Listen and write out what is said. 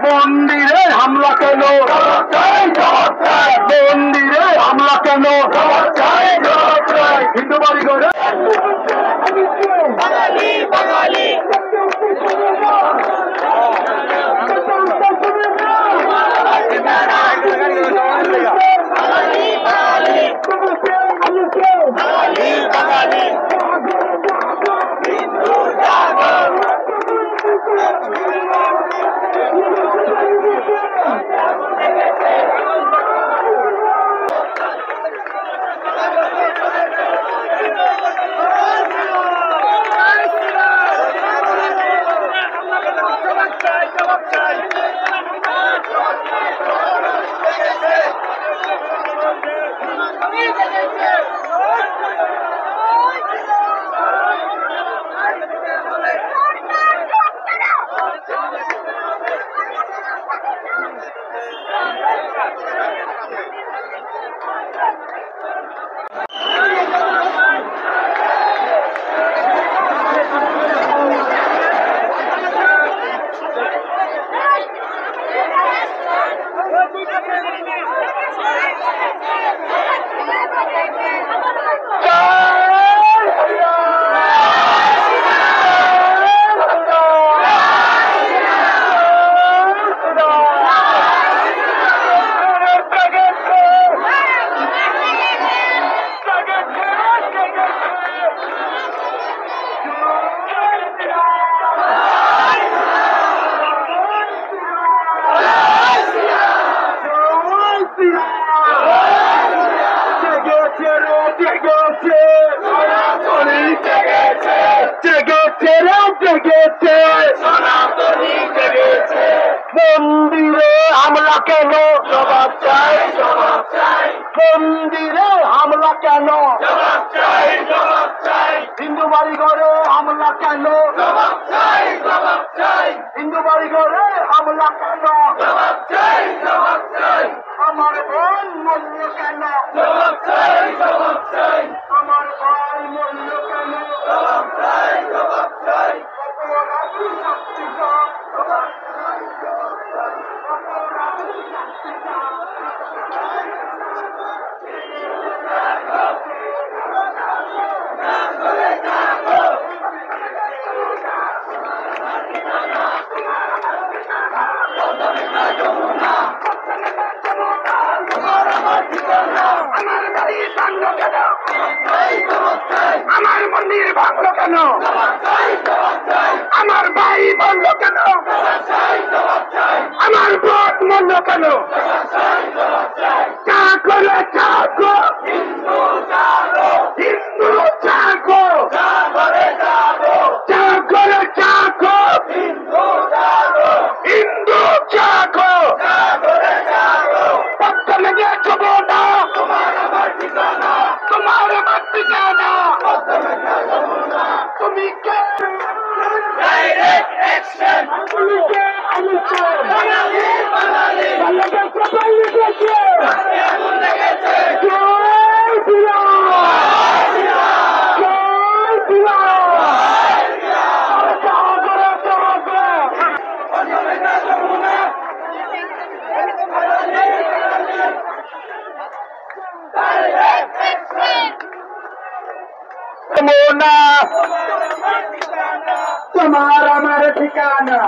মন্দিরে হামলা কেন? মন্দিরে হামলা কেন? হিন্দু বাড়ি করে বাঙালি বাঙালি মন্দিরে হামলা হামলা কেন? জবাব চাই, জবাব চাই। মন্দিরে হামলা কেন? জবাব চাই, জবাব চাই। হিন্দু বাড়িঘরে হামলা কেন? জবাব চাই, জবাব চাই। হিন্দু বাড়িঘরে হামলা কেন? জবাব চাই, জবাব চাই। আমার বোন মরল কেন? জবাব চাই, জবাব চাই। আমার ভাই মরল কেন? জবাব চাই, জবাব চাই। অপরাধী শাস্তি চাই, জবাব চাই, জবাব চাই। অপরাধী শাস্তি চাই। আমার বাড়ি ভাঙলো কেন? আমার মন্দির ভাঙলো কেন? আমার ভাই মরলো কেন? আমার বোন মরলো কেন? চা করে চাকো, হিন্দু চাকো, হিন্দু চাকো, চা করে চাকো, চা করে চাকো, হিন্দু চাকো, হিন্দু চাকো, চা করে চাকো। পত্তা লেগে যাবো না, তোমার আমার ঠিকানা, তোমার আমার ঠিকানা, পত্তা লেগে যাবো না। তুমি কে? Direct action. তুমি কে? আমি কে? বাঙালি, বাঙালি, বাংলাদেশ বাঙালি কে? আগুন লেগেছে। জয় শ্রীরাম, জয় শ্রীরাম, জাগরে জাগরে। মোনা তোমার আমার ঠিকানা।